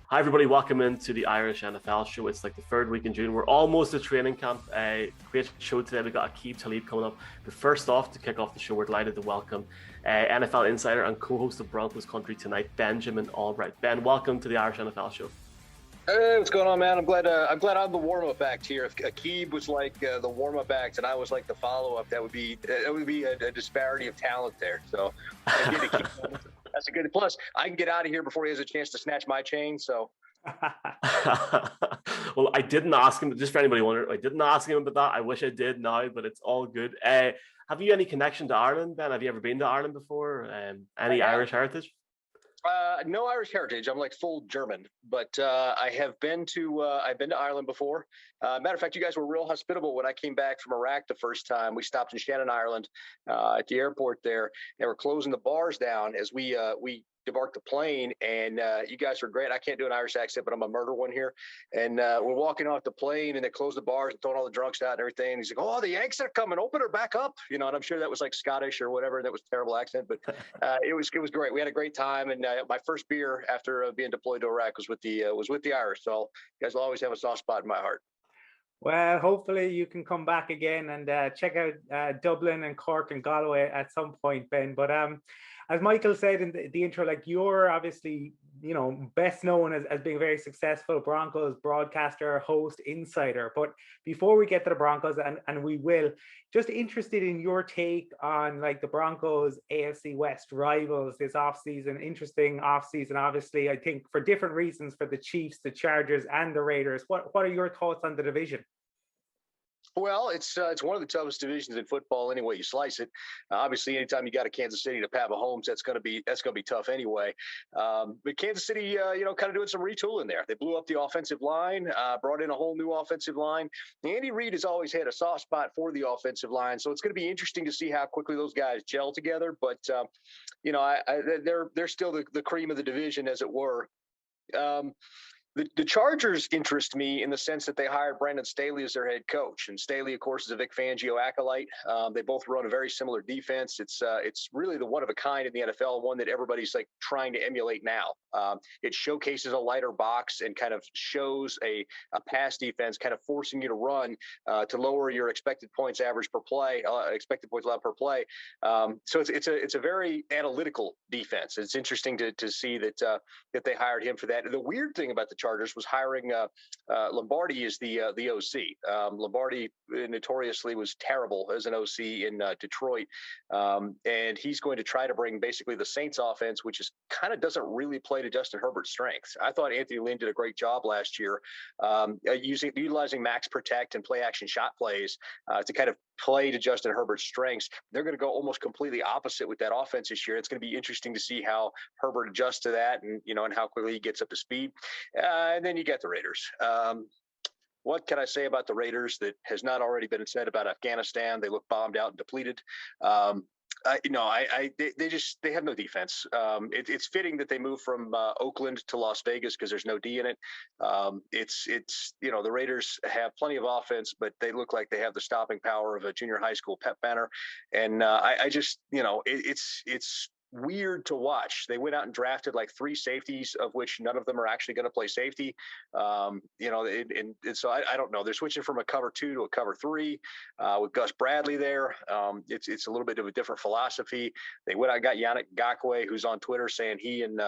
Hi, everybody. Welcome into the Irish NFL show. It's like the third week in June. We're almost at training camp. Great show today. We've got Aqib, Talib coming up. But first off, to kick off the show, we're delighted to welcome NFL insider and co-host of Broncos Country tonight, Benjamin Allbright. Ben, welcome to the Irish NFL show. Hey, what's going on, man? I'm glad I'm the warm-up act here. If Aqib was like the warm-up act and I was like the follow-up, that would be a disparity of talent there. So that's a good. Plus, I can get out of here before he has a chance to snatch my chain. So. Well, I didn't ask him. Just for anybody wondering, I didn't ask him about that. I wish I did now, but it's all good. Have you any connection to Ireland, Ben? Have you ever been to Ireland before? Any Irish heritage? No Irish heritage. I'm like full German, but I have been to Ireland before. Matter of fact, you guys were real hospitable when I came back from Iraq the first time. We stopped in Shannon, Ireland, at the airport there. They were closing the bars down as we debarked the plane, and you guys were great. I can't do an Irish accent, but I'm a murder one here. And we're walking off the plane, and they closed the bars and throwing all the drunks out and everything. And he's like, "Oh, the Yanks are coming! Open her back up!" And I'm sure that was like Scottish or whatever. That was a terrible accent, but it was great. We had a great time, and my first beer after being deployed to Iraq was with the Irish. So you guys will always have a soft spot in my heart. Well, hopefully you can come back again and check out Dublin and Cork and Galway at some point, Ben. But as Michael said in the intro, like, you're obviously, best known as being a very successful Broncos broadcaster, host, insider. But before we get to the Broncos, and we will, just interested in your take on like the Broncos AFC West rivals this offseason. Interesting offseason, obviously, I think for different reasons for the Chiefs, the Chargers, and the Raiders. What are your thoughts on the division? Well, it's one of the toughest divisions in football any way you slice it. Obviously, anytime you got a Kansas City to Pat Mahomes, that's going to be tough anyway. But Kansas City, kind of doing some retooling there. They blew up the offensive line, brought in a whole new offensive line. Andy Reid has always had a soft spot for the offensive line, so it's going to be interesting to see how quickly those guys gel together. But they're still the cream of the division, as it were. The Chargers interest me in the sense that they hired Brandon Staley as their head coach, and Staley, of course, is a Vic Fangio acolyte. They both run a very similar defense. It's really the one of a kind in the NFL, one that everybody's like trying to emulate now. It showcases a lighter box and kind of shows a pass defense, kind of forcing you to run to lower your expected points average per play, expected points allowed per play. So it's a very analytical defense. It's interesting to see that they hired him for that. And the weird thing about the Chargers was hiring Lombardi as the OC. Lombardi notoriously was terrible as an OC in Detroit, and he's going to try to bring basically the Saints offense, which is kind of doesn't really play to Justin Herbert's strengths. I thought Anthony Lynn did a great job last year utilizing max protect and play action shot plays to kind of play to Justin Herbert's strengths. They're going to go almost completely opposite with that offense this year. It's going to be interesting to see how Herbert adjusts to that, and how quickly he gets up to speed. And then you get the Raiders. What can I say about the Raiders that has not already been said about Afghanistan? They look bombed out and depleted. They have no defense. It's fitting that they move from Oakland to Las Vegas because there's no D in it. The Raiders have plenty of offense, but they look like they have the stopping power of a junior high school pep banner. And it's weird to watch. They went out and drafted like 3 safeties, of which none of them are actually going to play safety. And so I don't know. They're switching from a cover 2 to a cover 3 with Gus Bradley there. It's a little bit of a different philosophy. They went out and got Yannick Ngakoue, who's on Twitter saying he and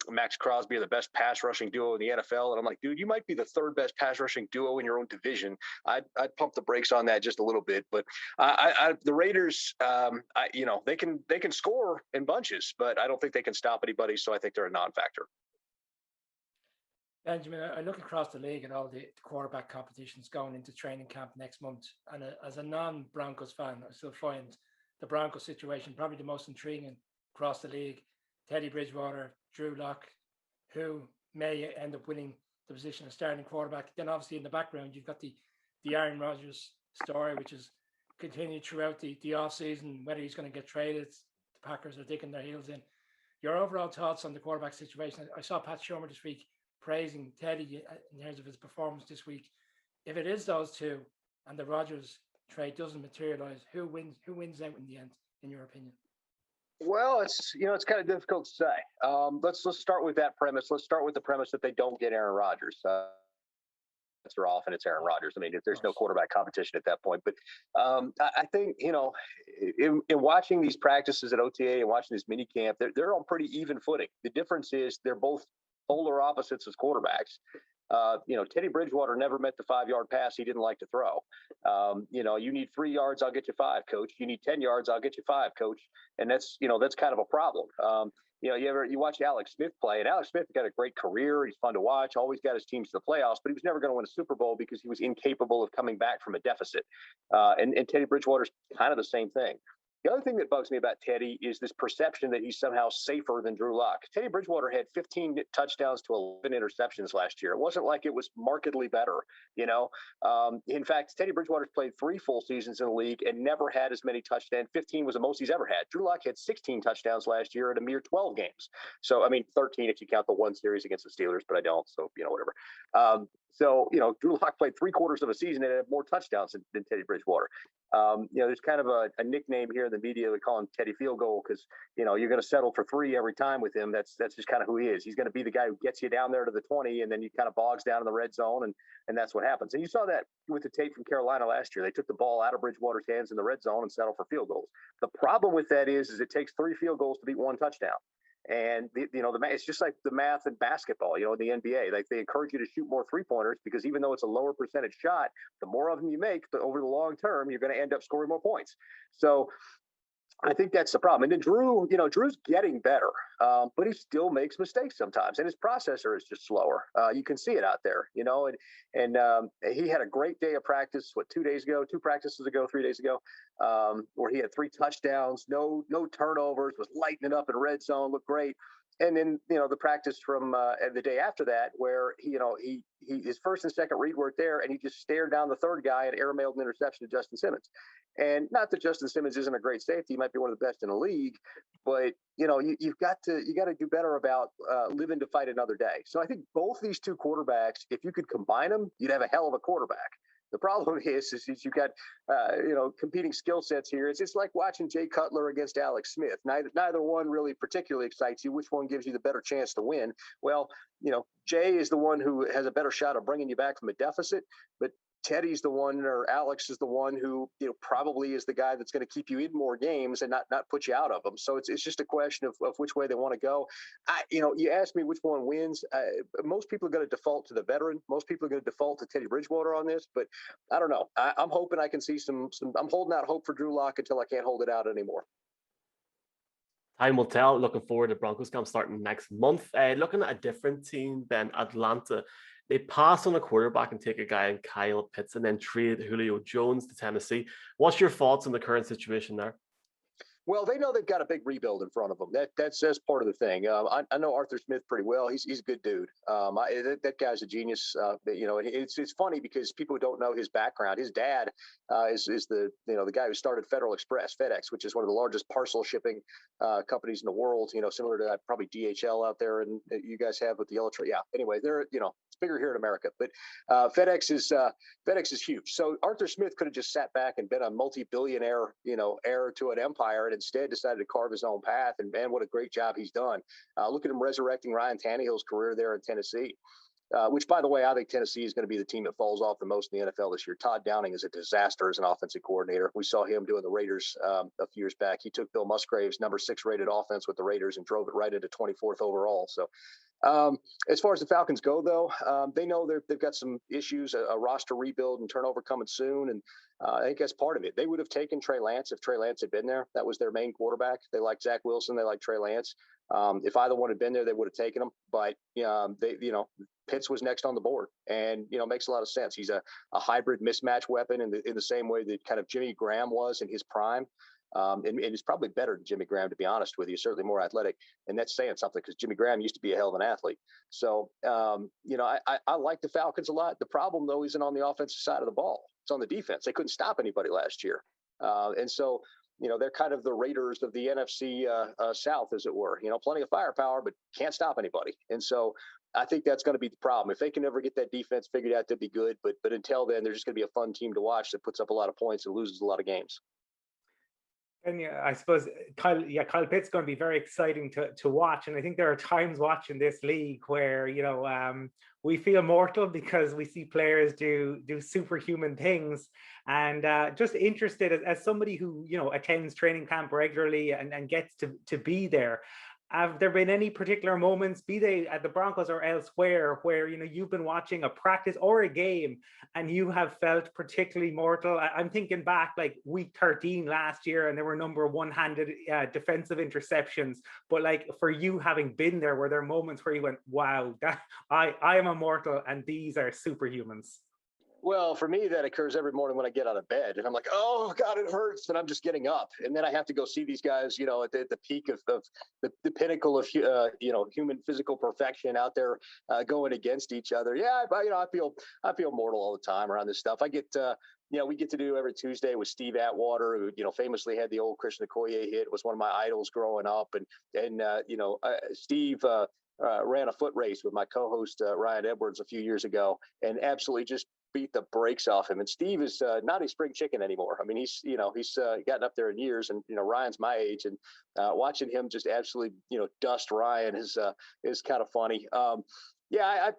Max Crosby are the best pass rushing duo in the NFL. And I'm like, dude, you might be the 3rd best pass rushing duo in your own division. I'd pump the brakes on that just a little bit. But the Raiders, they can score in bunches, but I don't think they can stop anybody. So I think they're a non-factor. Benjamin, I look across the league and all the quarterback competitions going into training camp next month. And as a non-Broncos fan, I still find the Broncos situation probably the most intriguing across the league. Teddy Bridgewater, Drew Lock, who may end up winning the position of starting quarterback. Then obviously in the background, you've got the Aaron Rodgers story, which has continued throughout the offseason, whether he's going to get traded. The Packers are digging their heels in. Your overall thoughts on the quarterback situation? I saw Pat Shermer this week praising Teddy in terms of his performance this week. If it is those two and the Rodgers trade doesn't materialize, who wins out in the end, in your opinion? Well, it's kind of difficult to say. Let's start with that premise. Let's start with the premise that they don't get Aaron Rodgers. Are off and it's Aaron Rodgers. I mean, if there's no quarterback competition at that point. But I think, in watching these practices at OTA and watching this mini camp, they're on pretty even footing. The difference is they're both polar opposites as quarterbacks. Teddy Bridgewater never met the 5-yard pass he didn't like to throw. You need 3 yards, I'll get you 5, coach. You need 10 yards, I'll get you 5, coach. And that's kind of a problem. You watch Alex Smith play, and Alex Smith got a great career. He's fun to watch, always got his teams to the playoffs, but he was never going to win a Super Bowl because he was incapable of coming back from a deficit. And Teddy Bridgewater's kind of the same thing. The other thing that bugs me about Teddy is this perception that he's somehow safer than Drew Lock. Teddy Bridgewater had 15 touchdowns to 11 interceptions last year. It wasn't like it was markedly better, In fact, Teddy Bridgewater's played 3 full seasons in the league and never had as many touchdowns. 15 was the most he's ever had. Drew Lock had 16 touchdowns last year in a mere 12 games. So, 13 if you count the one series against the Steelers, but I don't. So, whatever. Drew Lock played 3/4 of a season and had more touchdowns than Teddy Bridgewater. There's kind of a nickname here in the media. We call him Teddy Field Goal because, you're going to settle for 3 every time with him. That's just kind of who he is. He's going to be the guy who gets you down there to the 20, and then you kind of bogs down in the red zone, and that's what happens. And you saw that with the tape from Carolina last year. They took the ball out of Bridgewater's hands in the red zone and settled for field goals. The problem with that is it takes 3 field goals to beat 1 touchdown. And it's just like the math in basketball, in the NBA. Like they encourage you to shoot more 3-pointers because even though it's a lower percentage shot, the more of them you make, over the long term, you're going to end up scoring more points. So I think that's the problem. And then Drew's getting better, but he still makes mistakes sometimes, and his processor is just slower. You can see it out there, and he had a great day of practice. 2 days ago, 2 practices ago, 3 days ago, where he had 3 touchdowns, no turnovers, was lighting it up in red zone, looked great. And then, the practice from the day after that, where he his first and second read weren't there, and he just stared down the third guy and airmailed an interception to Justin Simmons. And not that Justin Simmons isn't a great safety; he might be one of the best in the league, but you've got to do better about living to fight another day. So I think both these 2 quarterbacks, if you could combine them, you'd have a hell of a quarterback. The problem is you've got competing skill sets here. It's like watching Jay Cutler against Alex Smith. Neither one really particularly excites you. Which one gives you the better chance to win? Well, Jay is the one who has a better shot of bringing you back from a deficit, but Teddy's the one, or Alex is the one who probably is the guy that's going to keep you in more games and not put you out of them. So it's just a question of which way they want to go. You asked me which one wins. Most people are going to default to the veteran. Most people are going to default to Teddy Bridgewater on this, but I don't know. I'm hoping I can see some. I'm holding out hope for Drew Lock until I can't hold it out anymore. Time will tell. Looking forward to Broncos camp starting next month. Looking at a different team than Atlanta. They pass on a quarterback and take a guy in Kyle Pitts and then trade Julio Jones to Tennessee. What's your thoughts on the current situation there? Well, they know they've got a big rebuild in front of them. That's part of the thing. I know Arthur Smith pretty well. He's a good dude. That guy's a genius. It's funny because people don't know his background. His dad is the guy who started Federal Express, FedEx, which is one of the largest parcel shipping companies in the world. Similar to probably DHL out there, and you guys have with the yellow train. Yeah. Anyway, they're it's bigger here in America, but FedEx is huge. So Arthur Smith could have just sat back and been a multi-billionaire, heir to an empire. Instead decided to carve his own path, and man, what a great job he's done. Look at him resurrecting Ryan Tannehill's career there in Tennessee, which, by the way, I think Tennessee is going to be the team that falls off the most in the NFL this year. Todd Downing is a disaster as an offensive coordinator. We saw him doing the Raiders a few years back. He took Bill Musgrave's number 6 rated offense with the Raiders and drove it right into 24th overall. So as far as the Falcons go, though, they know they've got some issues, a roster rebuild and turnover coming soon. And I think that's part of it. They would have taken Trey Lance if Trey Lance had been there. That was their main quarterback. They like Zach Wilson. They like Trey Lance. If either one had been there, they would have taken him. But, Pitts was next on the board, and, makes a lot of sense. He's a hybrid mismatch weapon in the same way that kind of Jimmy Graham was in his prime. And he's probably better than Jimmy Graham, to be honest with you, certainly more athletic. And that's saying something because Jimmy Graham used to be a hell of an athlete. So, I like the Falcons a lot. The problem, though, isn't on the offensive side of the ball. It's on the defense. They couldn't stop anybody last year. And so, they're kind of the Raiders of the NFC South, as it were. Plenty of firepower, but can't stop anybody. And so I think that's going to be the problem. If they can ever get that defense figured out, they'd be good. But until then, they're just going to be a fun team to watch that puts up a lot of points and loses a lot of games. And yeah, I suppose Kyle Pitt's going to be very exciting to watch. And I think there are times watching this league where, we feel mortal because we see players do superhuman things. And just interested as somebody who, attends training camp regularly and gets to be there. Have there been any particular moments, be they at the Broncos or elsewhere, where you've been watching a practice or a game and you have felt particularly mortal? I'm thinking back like week 13 last year, and there were a number of one-handed defensive interceptions. But like for you having been there, were there moments where you went, "Wow, that I am immortal, and these are superhumans"? Well, for me, that occurs every morning when I get out of bed, and I'm like, "Oh God, it hurts," and I'm just getting up, and then I have to go see these guys, at the peak of the pinnacle of human physical perfection out there going against each other. Yeah, I feel mortal all the time around this stuff. I get. We get to do every Tuesday with Steve Atwater, who famously had the old Christian Okoye hit. Was one of my idols growing up, and Steve. Ran a foot race with my co-host Ryan Edwards a few years ago, and absolutely just beat the brakes off him. And Steve is not a spring chicken anymore. I mean, he's gotten up there in years, and Ryan's my age, and watching him just absolutely dust Ryan is kind of funny. Yeah,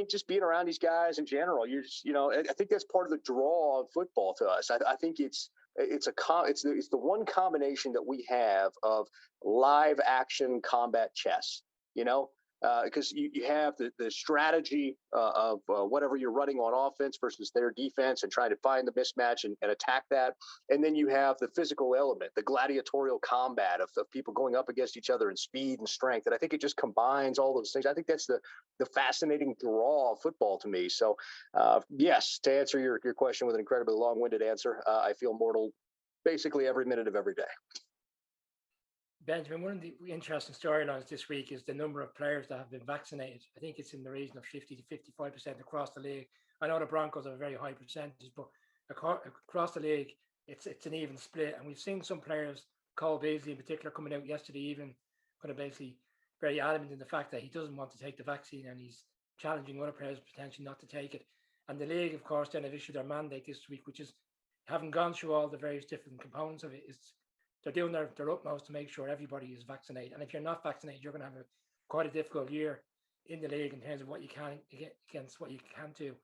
just being around these guys in general, you're just, I think that's part of the draw of football to us. I think it's the one combination that we have of live action combat chess. Because you have the strategy of whatever you're running on offense versus their defense and trying to find the mismatch and attack that. And then you have the physical element, the gladiatorial combat of people going up against each other in speed and strength. And I think it just combines all those things. I think that's the fascinating draw of football to me. So, yes, to answer your question with an incredibly long-winded answer, I feel mortal basically every minute of every day. Benjamin, one of the interesting storylines this week is the number of players that have been vaccinated. I think it's in the region of 50 to 55% across the league. I know the Broncos have a very high percentage, but across the league, it's an even split. And we've seen some players, Cole Beasley in particular, coming out yesterday even, kind of basically very adamant in the fact that he doesn't want to take the vaccine, and he's challenging other players potentially not to take it. And the league, of course, then have issued their mandate this week, which is, having gone through all the various different components of it, they're doing their utmost to make sure everybody is vaccinated. And if you're not vaccinated, you're going to have quite a difficult year in the league in terms of what you can get against what you can do.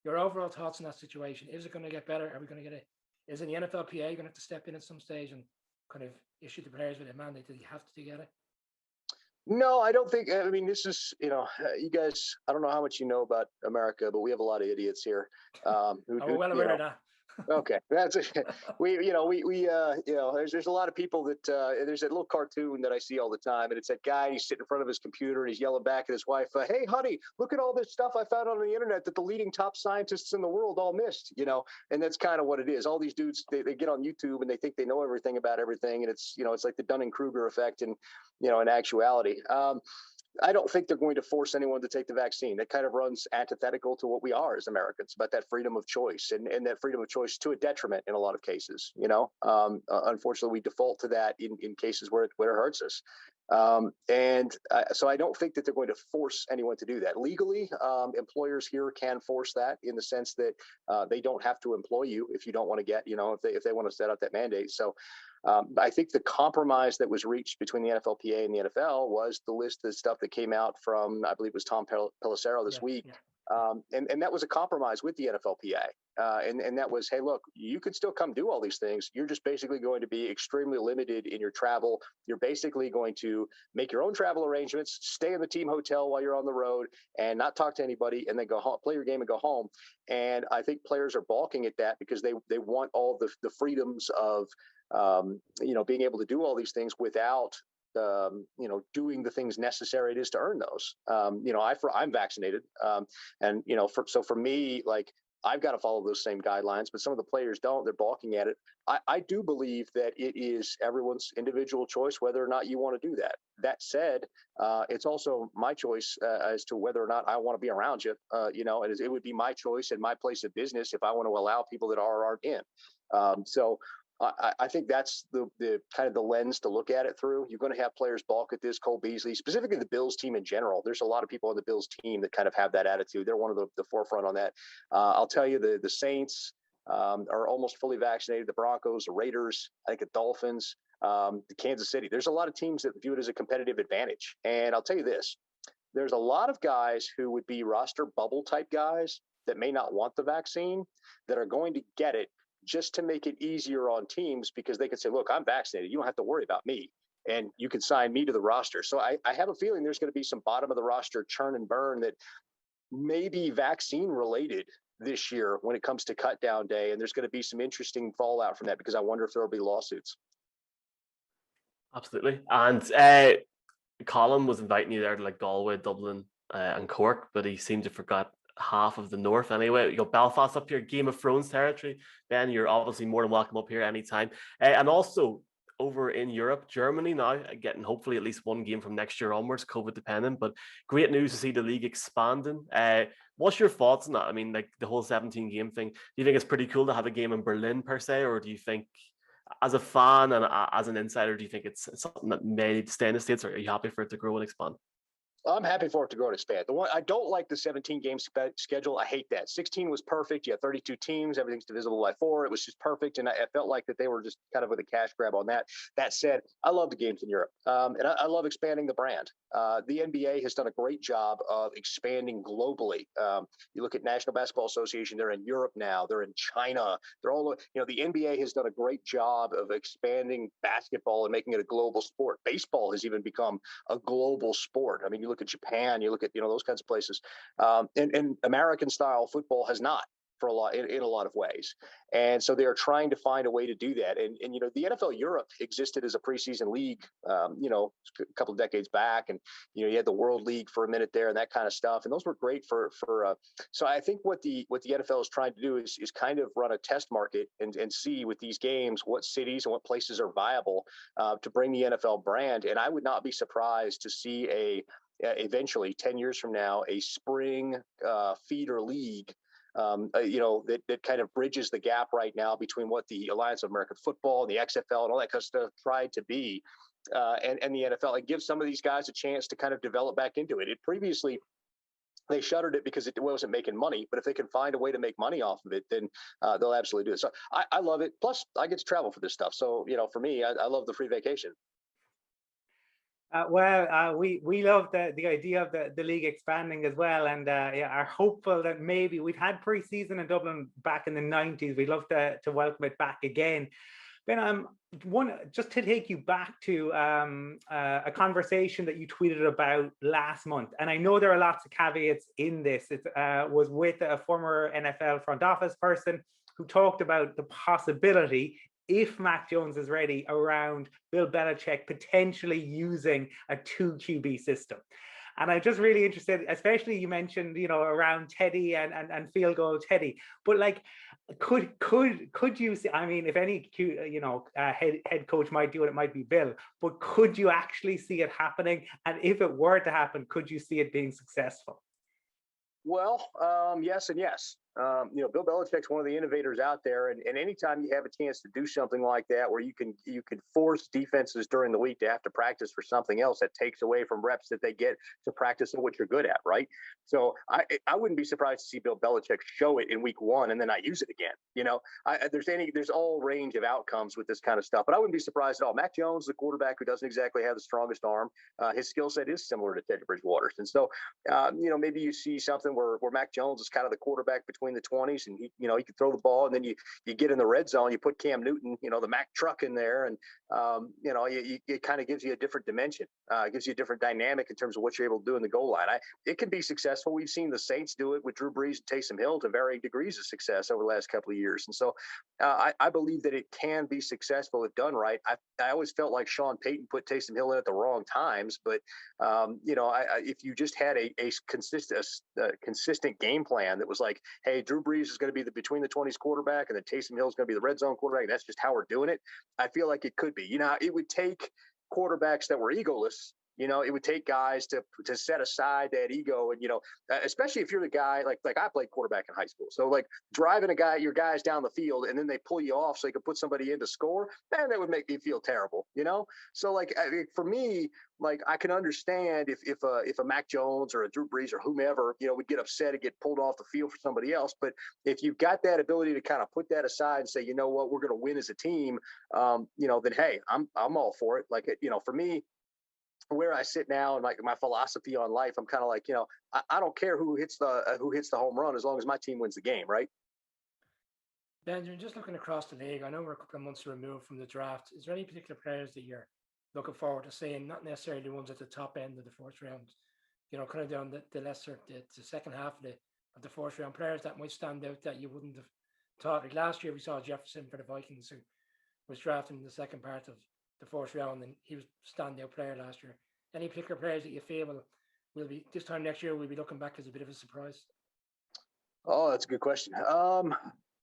Your overall thoughts on that situation? Is it going to get better? Are we going to get is it the NFLPA going to have to step in at some stage and kind of issue the players with a mandate that you have to get it? No, I don't think. I mean, this is, you guys, I don't know how much you know about America, but we have a lot of idiots here. I'm well aware of that. Okay, that's it. There's a lot of people that there's that little cartoon that I see all the time, and it's that guy, he's sitting in front of his computer and he's yelling back at his wife, "Hey, honey, look at all this stuff I found on the internet that the leading top scientists in the world all missed," and that's kind of what it is. All these dudes, they get on YouTube and they think they know everything about everything, and it's like the Dunning-Kruger effect, and in actuality. I don't think they're going to force anyone to take the vaccine. That kind of runs antithetical to what we are as Americans, about that freedom of choice, and that freedom of choice to a detriment in a lot of cases. Unfortunately, we default to that in cases where it hurts us. So I don't think that they're going to force anyone to do that. Legally, employers here can force that in the sense that they don't have to employ you if you don't want to get, if they want to set out that mandate. So I think the compromise that was reached between the NFLPA and the NFL was the list of stuff that came out from, I believe it was Tom Pelissero this week. Yeah. And that was a compromise with the NFLPA. And that was, hey, look, you could still come do all these things. You're just basically going to be extremely limited in your travel. You're basically going to make your own travel arrangements, stay in the team hotel while you're on the road, and not talk to anybody, and then go home, play your game and go home. And I think players are balking at that because they want all the freedoms of being able to do all these things without doing the things necessary it is to earn those. I'm vaccinated, and so for me, like, I've got to follow those same guidelines, but some of the players don't. They're balking at it. I do believe that it is everyone's individual choice whether or not you want to do that. That said, it's also my choice as to whether or not I want to be around you. And it would be my choice and my place of business if I want to allow people that aren't in. So I think that's the kind of the lens to look at it through. You're going to have players balk at this. Cole Beasley, specifically the Bills team in general. There's a lot of people on the Bills team that kind of have that attitude. They're one of the forefront on that. I'll tell you, the Saints, are almost fully vaccinated. The Broncos, the Raiders, I think the Dolphins, the Kansas City. There's a lot of teams that view it as a competitive advantage. And I'll tell you this, there's a lot of guys who would be roster bubble type guys that may not want the vaccine that are going to get it just to make it easier on teams because they can say, look, I'm vaccinated. You don't have to worry about me. And you can sign me to the roster. So I have a feeling there's going to be some bottom of the roster churn and burn that may be vaccine related this year when it comes to cut down day. And there's going to be some interesting fallout from that because I wonder if there will be lawsuits. Absolutely. And Colin was inviting you there to like Galway, Dublin, and Cork, but he seemed to forget half of the north anyway. You got Belfast up here, Game of Thrones territory. Ben, you're obviously more than welcome up here anytime. And also over in Europe, Germany now getting hopefully at least one game from next year onwards, COVID dependent, but great news to see the league expanding. What's your thoughts on that? I mean, like the whole 17 game thing, do you think it's pretty cool to have a game in Berlin per se, or do you think as a fan and as an insider, do you think it's something that may need to stay in the States, or are you happy for it to grow and expand? I'm happy for it to grow and expand. The one I don't like the 17 game schedule. I hate that. 16 was perfect. You have 32 teams. Everything's divisible by 4. It was just perfect, and I felt like that they were just kind of with a cash grab on that. That said, I love the games in Europe, and I love expanding the brand. The NBA has done a great job of expanding globally. You look at National Basketball Association; they're in Europe now. They're in China. They're all, the NBA has done a great job of expanding basketball and making it a global sport. Baseball has even become a global sport. I mean, you look at Japan, you look at those kinds of places, and American style football has not for a lot in a lot of ways, and so they are trying to find a way to do that. And the NFL Europe existed as a preseason league, a couple of decades back, and you had the World League for a minute there and that kind of stuff, and those were great for. So I think what the NFL is trying to do is kind of run a test market and see with these games what cities and what places are viable to bring the NFL brand. And I would not be surprised to see eventually 10 years from now, a spring feeder league, that kind of bridges the gap right now between what the Alliance of American Football and the XFL and all that kind of stuff tried to be, and the NFL, and give some of these guys a chance to kind of develop back into it. It previously, they shuttered it because it wasn't making money, but if they can find a way to make money off of it, then they'll absolutely do it. So I love it. Plus, I get to travel for this stuff. So, for me, I love the free vacation. We love the idea of the league expanding as well, and are hopeful that maybe we've had preseason in Dublin back in the 90s. We'd love to welcome it back again. Ben, just to take you back to a conversation that you tweeted about last month, and I know there are lots of caveats in this. It was with a former NFL front office person who talked about the possibility, if Mac Jones is ready, around Bill Belichick potentially using a 2 QB system. And I'm just really interested, especially you mentioned, around Teddy and field goal Teddy. But like, could you see, I mean, if any head coach might do it, it might be Bill, but could you actually see it happening? And if it were to happen, could you see it being successful? Well, yes and yes. Bill Belichick's one of the innovators out there, and anytime you have a chance to do something like that, where you can force defenses during the week to have to practice for something else, that takes away from reps that they get to practice on what you're good at, right? So I wouldn't be surprised to see Bill Belichick show it in week 1 and then not use it again. There's all range of outcomes with this kind of stuff, but I wouldn't be surprised at all. Mac Jones, the quarterback who doesn't exactly have the strongest arm, his skill set is similar to Teddy Bridgewater's, and so maybe you see something where Mac Jones is kind of the quarterback between the 20s, and he can throw the ball, and then you get in the red zone, you put Cam Newton, the Mac truck in there, and it kind of gives you a different dimension, gives you a different dynamic in terms of what you're able to do in the goal line. It can be successful. We've seen the Saints do it with Drew Brees and Taysom Hill to varying degrees of success over the last couple of years, and so I believe that it can be successful if done right. I always felt like Sean Payton put Taysom Hill in at the wrong times, but if you just had a consistent game plan that was like, hey, Drew Brees is going to be the between the 20s quarterback, and then Taysom Hill is going to be the red zone quarterback, and that's just how we're doing it, I feel like it could be. It would take quarterbacks that were egoless, It would take guys to set aside that ego, and especially if you're the guy like I played quarterback in high school, so like driving your guys down the field, and then they pull you off so you can put somebody in to score, man, that would make me feel terrible, So like for me, like I can understand if a Mac Jones or a Drew Brees or whomever would get upset and get pulled off the field for somebody else, but if you've got that ability to kind of put that aside and say, you know what, we're going to win as a team, then hey, I'm all for it. Like for me, where I sit now and like my philosophy on life, I'm kind of like, I don't care who hits the home run as long as my team wins the game, right? Benjamin, just looking across the league, I know we're a couple of months removed from the draft. Is there any particular players that you're looking forward to seeing, not necessarily the ones at the top end of the fourth round, kind of down the lesser, the second half of the fourth round, players that might stand out that you wouldn't have thought? Like last year, we saw Jefferson for the Vikings, who was drafted in the second part of the fourth round, and he was a standout player last year. Any particular players that you feel will be this time next year, we'll be looking back as a bit of a surprise? Oh, that's a good question. From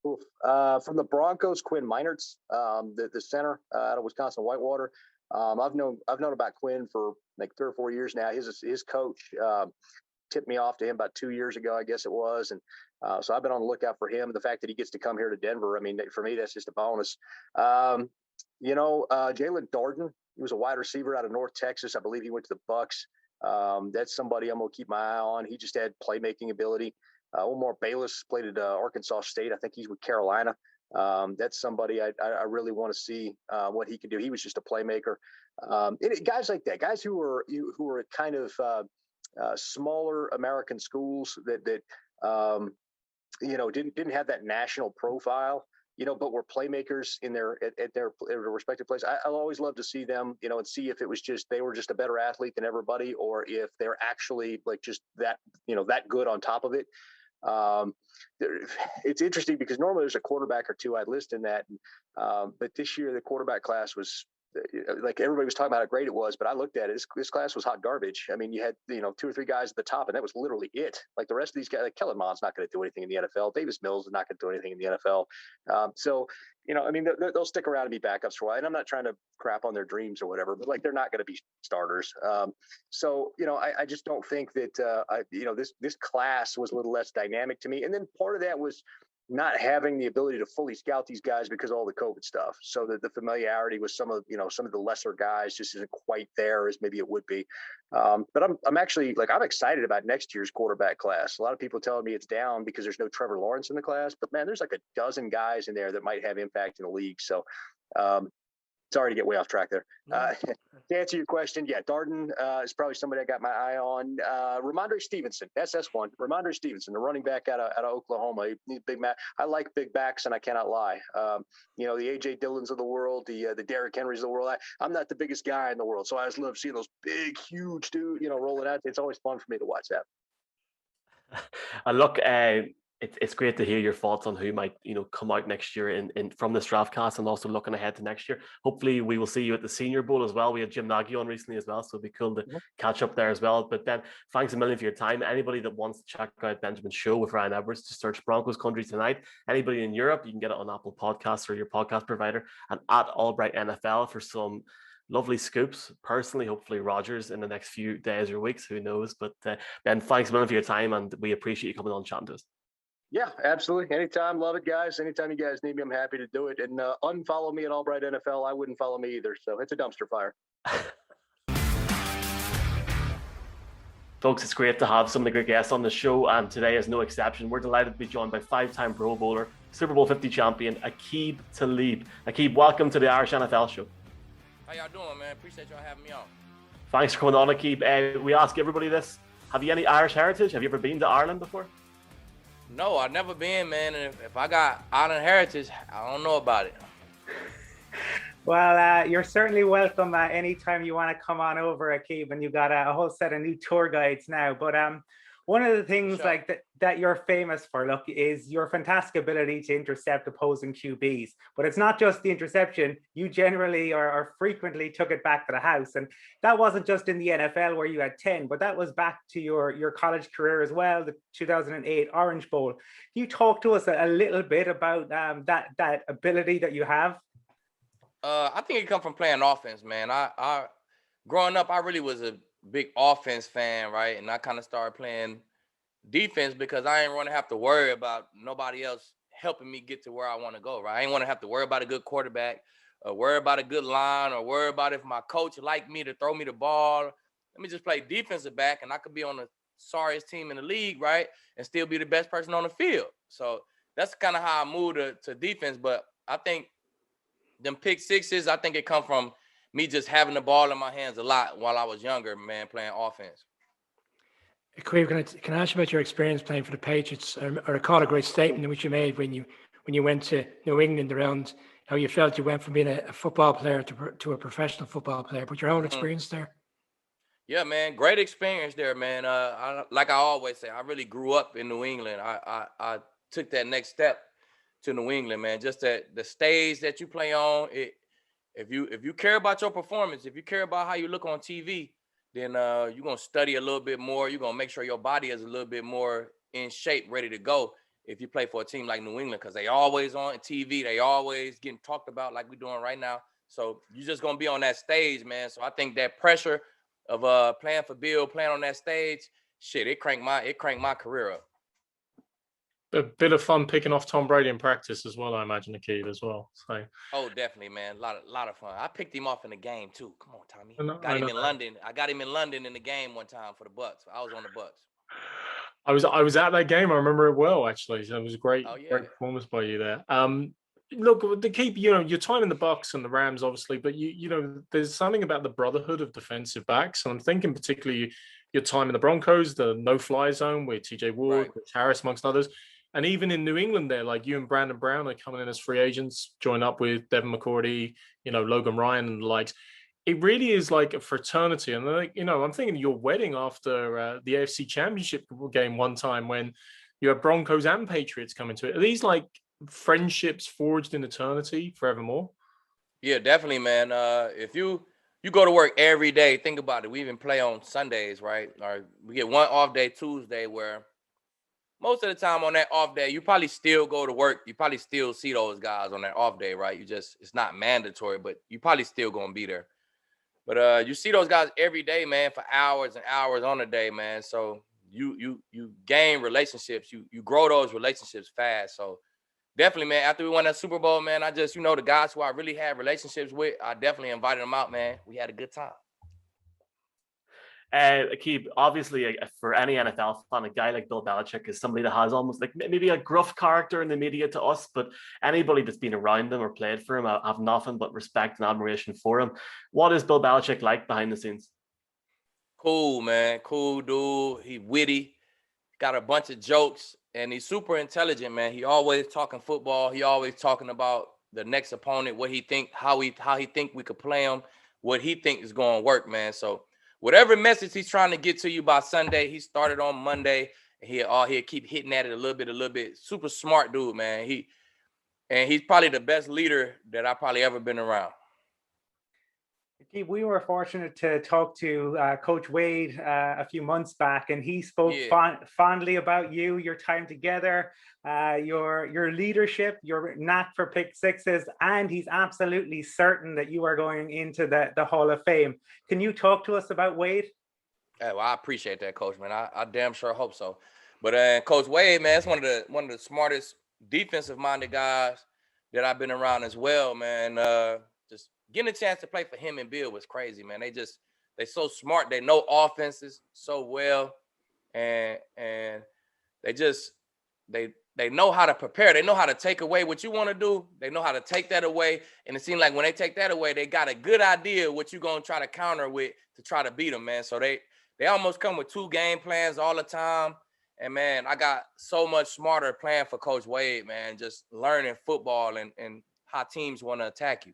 the Broncos, Quinn Meinerz, the center out of Wisconsin Whitewater. I've known about Quinn for like 3 or 4 years now. His coach tipped me off to him about 2 years ago, I guess it was, and so I've been on the lookout for him. The fact that he gets to come here to Denver, I mean, for me, that's just a bonus. Jalen Darden, he was a wide receiver out of North Texas. I believe he went to the Bucks. That's somebody I'm going to keep my eye on. He just had playmaking ability. Omar Bayless played at Arkansas State. I think he's with Carolina. That's somebody I really want to see what he can do. He was just a playmaker. Guys like that, guys who are kind of smaller American schools that didn't have that national profile, but were playmakers in their respective places. I'll always love to see them, and see if it was just they were just a better athlete than everybody, or if they're actually like just that that good on top of it. It's interesting because normally there's a quarterback or two I'd list in that, but this year the quarterback class was like everybody was talking about how great it was, but I looked at it. This class was hot garbage. I mean, you had 2 or 3 guys at the top, and that was literally it. Like the rest of these guys, like Kellen Mond's not going to do anything in the NFL. Davis Mills is not going to do anything in the NFL. So I mean, they'll stick around and be backups for a while. And I'm not trying to crap on their dreams or whatever, but like they're not going to be starters. So I just don't think that this class was a little less dynamic to me. And then part of that was not having the ability to fully scout these guys because of all the COVID stuff. So that the familiarity with some of the lesser guys just isn't quite there as maybe it would be. But I'm actually I'm excited about next year's quarterback class. A lot of people telling me it's down because there's no Trevor Lawrence in the class, but man, there's like a dozen guys in there that might have impact in the league. So sorry to get way off track there. To answer your question, yeah, Darden is probably somebody I got my eye on. Ramondre Stevenson, that's one. Ramondre Stevenson, the running back out of Oklahoma. He's big man. I like big backs, and I cannot lie. The AJ Dillons of the world, the Derrick Henrys of the world. I'm not the biggest guy in the world, so I just love seeing those big, huge dude, rolling out. It's always fun for me to watch that. And look, it's great to hear your thoughts on who might come out next year in from this draft class, and also looking ahead to next year. Hopefully we will see you at the Senior Bowl as well. We had Jim Nagy on recently as well, so it'd be cool to catch up there as well. But Ben, thanks a million for your time. Anybody that wants to check out Benjamin's show with Ryan Edwards, just search Broncos Country Tonight. Anybody in Europe, you can get it on Apple Podcasts or your podcast provider, and at Allbright NFL for some lovely scoops. Personally, hopefully Rogers in the next few days or weeks, who knows. But Ben, thanks a million for your time, and we appreciate you coming on chatting to us. Yeah, absolutely. Anytime. Love it, guys. Anytime you guys need me, I'm happy to do it. And unfollow me at Allbright NFL. I wouldn't follow me either. So it's a dumpster fire. Folks, it's great to have so many great guests on the show, and today is no exception. We're delighted to be joined by 5-time Pro Bowler, Super Bowl 50 champion, Aqib Talib. Aqib, welcome to the Irish NFL show. How y'all doing, man? Appreciate y'all having me on. Thanks for coming on, Aqib. We ask everybody this. Have you any Irish heritage? Have you ever been to Ireland before? No, I've never been, man. And if I got island heritage, I don't know about it. Well, you're certainly welcome anytime you want to come on over, Aqib, and you've got a whole set of new tour guides now. But one of the things that you're famous for, look, is your fantastic ability to intercept opposing QBs. But it's not just the interception. You generally or frequently took it back to the house. And that wasn't just in the NFL where you had 10, but that was back to your college career as well, the 2008 Orange Bowl. Can you talk to us a little bit about that ability that you have? I think it comes from playing offense, man. I growing up, I really was big offense fan, right? And I kind of started playing defense because I ain't want to have to worry about nobody else helping me get to where I want to go, right? I ain't want to have to worry about a good quarterback, or worry about a good line, or worry about if my coach like me to throw me the ball. Let me just play defensive back, and I could be on the sorriest team in the league, right? And still be the best person on the field. So that's kind of how I moved to defense. But I think them pick sixes, I think it come from me just having the ball in my hands a lot while I was younger, man, playing offense. Aqib, can I ask you about your experience playing for the Patriots? I recall a great statement which you made when you went to New England around how you felt you went from being a football player to a professional football player. But your own experience there? Yeah, man, great experience there, man. Like I always say, I really grew up in New England. I took that next step to New England, man. Just that the stage that you play on, if you care about your performance, if you care about how you look on TV, then you're gonna study a little bit more. You're gonna make sure your body is a little bit more in shape, ready to go. If you play for a team like New England, because they always on TV, they always getting talked about like we're doing right now. So you're just gonna be on that stage, man. So I think that pressure of playing for Bill, playing on that stage, shit, it cranked my career up. A bit of fun picking off Tom Brady in practice as well, I imagine, Aqib, as well. So. Oh, definitely, man. A lot of fun. I picked him off in the game too. Come on, Tommy. I know. In London. I got him in London in the game one time for the Bucks. I was on the Bucks. I was at that game. I remember it well, actually. So it was a great performance by you there. Look, the keep, your time in the Bucks and the Rams, obviously, but there's something about the brotherhood of defensive backs, and I'm thinking particularly your time in the Broncos, the no-fly zone with TJ Ward, with Harris, amongst others. And even in New England there, like you and Brandon Brown are coming in as free agents, join up with Devin McCourty, Logan Ryan and the likes. It really is like a fraternity. And, I'm thinking your wedding after the AFC Championship game one time when you have Broncos and Patriots coming to it. Are these like friendships forged in eternity forevermore? Yeah, definitely, man. If you go to work every day, think about it. We even play on Sundays, right? Or we get one off day Tuesday where most of the time on that off day, you probably still go to work. You probably still see those guys on that off day, right? It's not mandatory, but you probably still gonna be there. But you see those guys every day, man, for hours and hours on a day, man. So you gain relationships. You grow those relationships fast. So definitely, man, after we won that Super Bowl, man, I just, the guys who I really had relationships with, I definitely invited them out, man. We had a good time. Aqib, obviously, for any NFL fan, a guy like Bill Belichick is somebody that has almost like maybe a gruff character in the media to us, but anybody that's been around him or played for him, I have nothing but respect and admiration for him. What is Bill Belichick like behind the scenes? Cool, man. Cool dude. He witty, got a bunch of jokes, and he's super intelligent, man. He always talking football. He always talking about the next opponent, what he think, how he think we could play him, what he think is going to work, man. So whatever message he's trying to get to you by Sunday, he started on Monday. He'll keep hitting at it a little bit. Super smart dude, man. He's probably the best leader that I've probably ever been around. We were fortunate to talk to Coach Wade a few months back, and he spoke fondly about you, your time together, your leadership, your knack for pick sixes, and he's absolutely certain that you are going into the Hall of Fame. Can you talk to us about Wade? Hey, well, I appreciate that, Coach, man. I damn sure hope so. But Coach Wade, man, it's one of the smartest defensive-minded guys that I've been around as well, man. Just getting a chance to play for him and Bill was crazy, man. They so smart. They know offenses so well, and they know how to prepare. They know how to take away what you want to do. They know how to take that away. And it seems like when they take that away, they got a good idea what you're going to try to counter with to try to beat them, man. So they almost come with 2 game plans all the time. And, man, I got so much smarter playing for Coach Wade, man, just learning football and how teams want to attack you.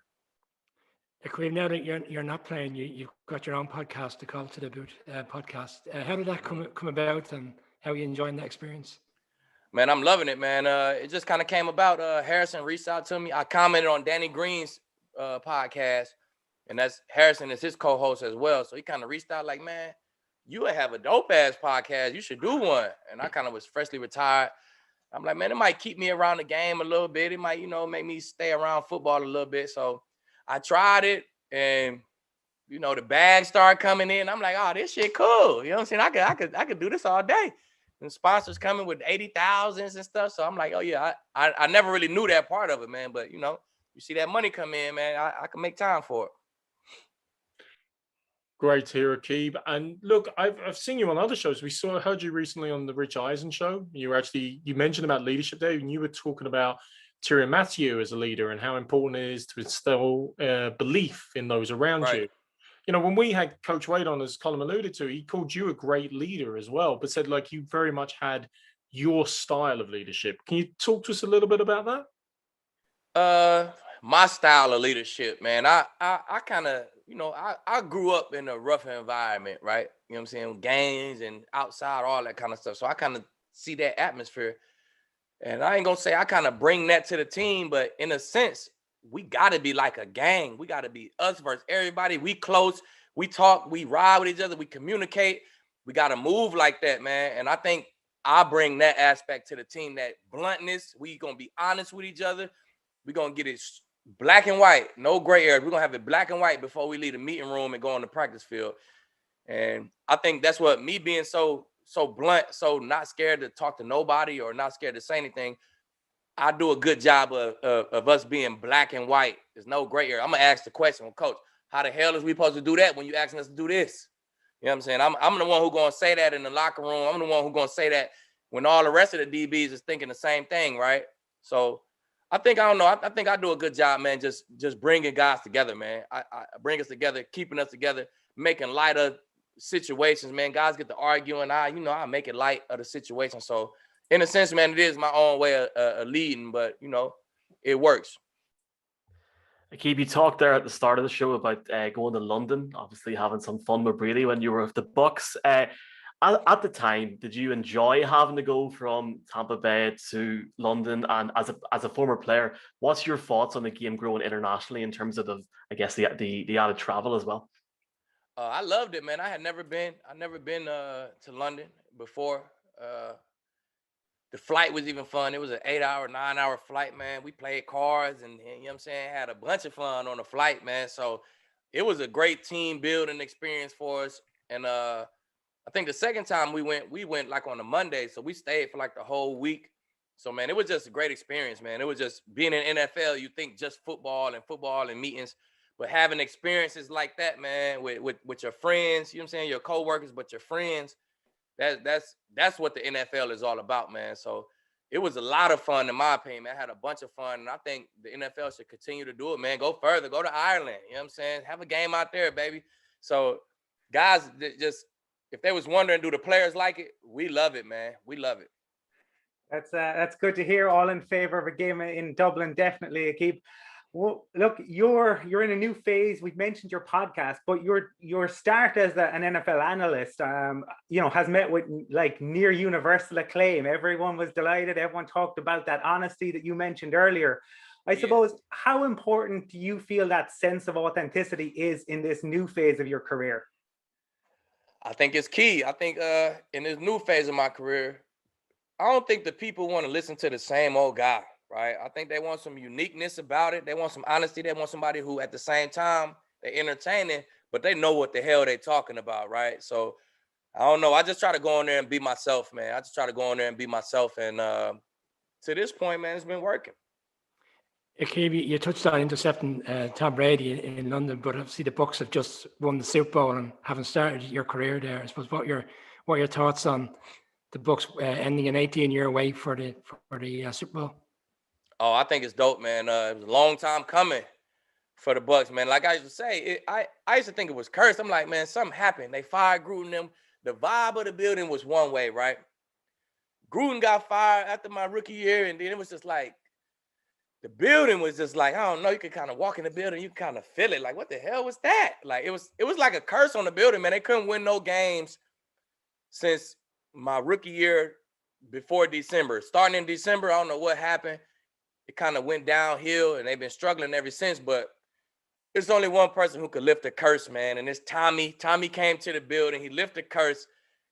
Aqib, now that you're not playing, you've got your own podcast, the Call to the Boot podcast. How did that come about, and how are you enjoying that experience? Man, I'm loving it, man. It just kind of came about. Harrison reached out to me. I commented on Danny Green's podcast, and Harrison is his co-host as well. So he kind of reached out like, man, you have a dope-ass podcast. You should do one. And I kind of was freshly retired. I'm like, man, it might keep me around the game a little bit. It might, make me stay around football a little bit. So I tried it, and you know, the bags start coming in. I'm like, oh, this shit cool. You know what I'm saying? I could do this all day. And sponsors coming with 80,000s and stuff. So I'm like, oh yeah, I never really knew that part of it, man. But you know, you see that money come in, man, I can make time for it. Great to hear, Aqib. And look, I've seen you on other shows. Heard you recently on the Rich Eisen show. You mentioned about leadership there, and you were talking about Tyrann Mathieu as a leader and how important it is to instill belief in those around you. You know, when we had Coach Wade on, as Colin alluded to, he called you a great leader as well, but said like you very much had your style of leadership. Can you talk to us a little bit about that? My style of leadership, man. I kind of, you know, I grew up in a rough environment, right? You know what I'm saying? Gangs and outside, all that kind of stuff. So I kind of see that atmosphere. And I ain't gonna say I kind of bring that to the team, but in a sense, we gotta be like a gang. We gotta be us versus everybody. We close, we talk, we ride with each other, we communicate. We gotta move like that, man. And I think I bring that aspect to the team, that bluntness. We gonna be honest with each other. We gonna get it black and white, no gray areas. We're gonna have it black and white before we leave the meeting room and go on the practice field. And I think that's what me being so blunt, so not scared to talk to nobody or not scared to say anything. I do a good job of us being black and white. There's no gray area. I'm gonna ask the question, Coach, how the hell is we supposed to do that when you asking us to do this? You know what I'm saying? I'm the one who gonna say that in the locker room. I'm the one who gonna say that when all the rest of the DBs is thinking the same thing, right? So I think I do a good job, man. Just bringing guys together, man. I bring us together, keeping us together, making light of situations, man. Guys get to arguing. I make it light of the situation. So in a sense, man, it is my own way of leading, but you know, it works. Aqib, you talked there at the start of the show about going to London, obviously having some fun with Brady when you were with the Bucks. At the time, did you enjoy having to go from Tampa Bay to London? And as a former player, what's your thoughts on the game growing internationally in terms of the added travel as well? I loved it, man. I never been to London before. The flight was even fun. It was an 8-hour, 9-hour flight, man. We played cards and you know what I'm saying, had a bunch of fun on the flight, man. So it was a great team building experience for us. And I think the second time we went like on a Monday. So we stayed for like the whole week. So, man, it was just a great experience, man. It was just being in NFL, you think just football and meetings. But having experiences like that, man, with your friends, you know what I'm saying, your coworkers, but your friends, that's what the NFL is all about, man. So it was a lot of fun, in my opinion, man. I had a bunch of fun, and I think the NFL should continue to do it, man. Go further, go to Ireland, you know what I'm saying? Have a game out there, baby. So guys, just if they was wondering, do the players like it? We love it, man. We love it. That's good to hear. All in favor of a game in Dublin, definitely, Aqib. Well, look, you're in a new phase. We've mentioned your podcast, but your start as an NFL analyst, has met with like near universal acclaim. Everyone was delighted. Everyone talked about that honesty that you mentioned earlier. I suppose, how important do you feel that sense of authenticity is in this new phase of your career? I think it's key. I think in this new phase of my career, I don't think the people want to listen to the same old guy. Right. I think they want some uniqueness about it. They want some honesty. They want somebody who at the same time they're entertaining, but they know what the hell they're talking about. Right. So I don't know. I just try to go in there and be myself, man. I just try to go in there and be myself. And to this point, man, it's been working. Aqib, you touched on intercepting Tom Brady in London, but obviously the Bucks have just won the Super Bowl and haven't started your career there. I suppose what are your thoughts on the Bucks ending an 18-year wait for the Super Bowl? Oh, I think it's dope, man. It was a long time coming for the Bucks, man. Like I used to say, I used to think it was cursed. I'm like, man, something happened. They fired Gruden. Them. The vibe of the building was one way, right? Gruden got fired after my rookie year, and then it was just like, the building was just like, I don't know. You could kind of walk in the building, you kind of feel it. Like, what the hell was that? Like, it was like a curse on the building, man. They couldn't win no games since my rookie year before December. Starting in December, I don't know what happened. It kind of went downhill, and they've been struggling ever since. But there's only one person who could lift the curse, man, and it's Tommy. Tommy came to the building. He lifted the curse,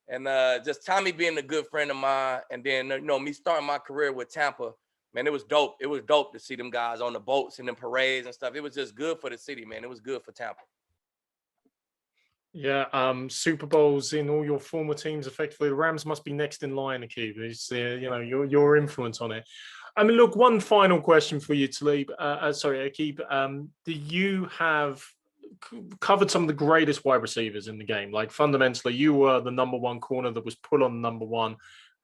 and just Tommy being a good friend of mine, and then me starting my career with Tampa, man, it was dope. It was dope to see them guys on the boats and them parades and stuff. It was just good for the city, man. It was good for Tampa. Yeah, Super Bowls in all your former teams. Effectively, the Rams must be next in line, Aqib. It's your influence on it. I mean, look, one final question for you, Talib. Aqib. Do you have covered some of the greatest wide receivers in the game? Like fundamentally, you were the number one corner that was put on the number one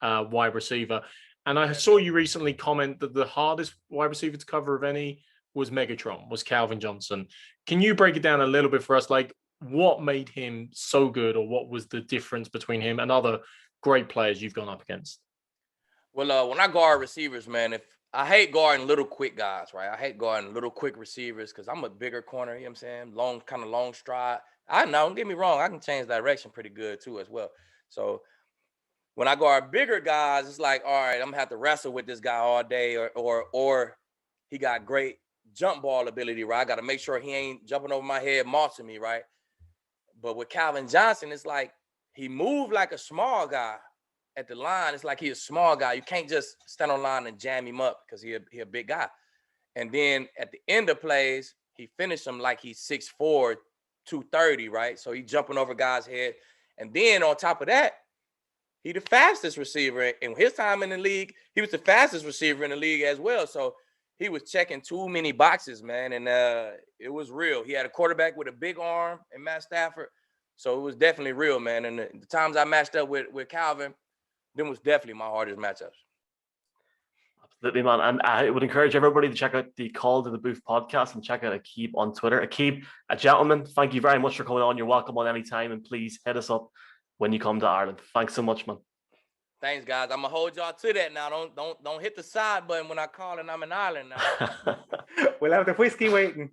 wide receiver. And I saw you recently comment that the hardest wide receiver to cover of any was Megatron, was Calvin Johnson. Can you break it down a little bit for us? Like, what made him so good, or what was the difference between him and other great players you've gone up against? Well, when I guard receivers, man, if I hate guarding little quick guys, right? I hate guarding little quick receivers because I'm a bigger corner, you know what I'm saying? Long stride. I know, don't get me wrong, I can change direction pretty good too as well. So when I guard bigger guys, it's like, all right, I'm gonna have to wrestle with this guy all day, or he got great jump ball ability, right? I gotta make sure he ain't jumping over my head, marching me, right? But with Calvin Johnson, it's like he moved like a small guy at the line. It's like he's a small guy. You can't just stand on line and jam him up because he a big guy. And then at the end of plays, he finished him like he's 6'4", 230, right? So he's jumping over guys' head. And then on top of that, he the fastest receiver. In his time in the league, he was the fastest receiver in the league as well. So he was checking too many boxes, man. And it was real. He had a quarterback with a big arm and Matt Stafford. So it was definitely real, man. And the times I matched up with Calvin, them was definitely my hardest matchups. Absolutely, man. And I would encourage everybody to check out the Call to the Booth podcast and check out Aqib on Twitter. Aqib, a gentleman, thank you very much for coming on. You're welcome on any time. And please hit us up when you come to Ireland. Thanks so much, man. Thanks, guys. I'm gonna hold y'all to that now. Don't hit the side button when I call and I'm in Ireland now. We'll have the whiskey waiting.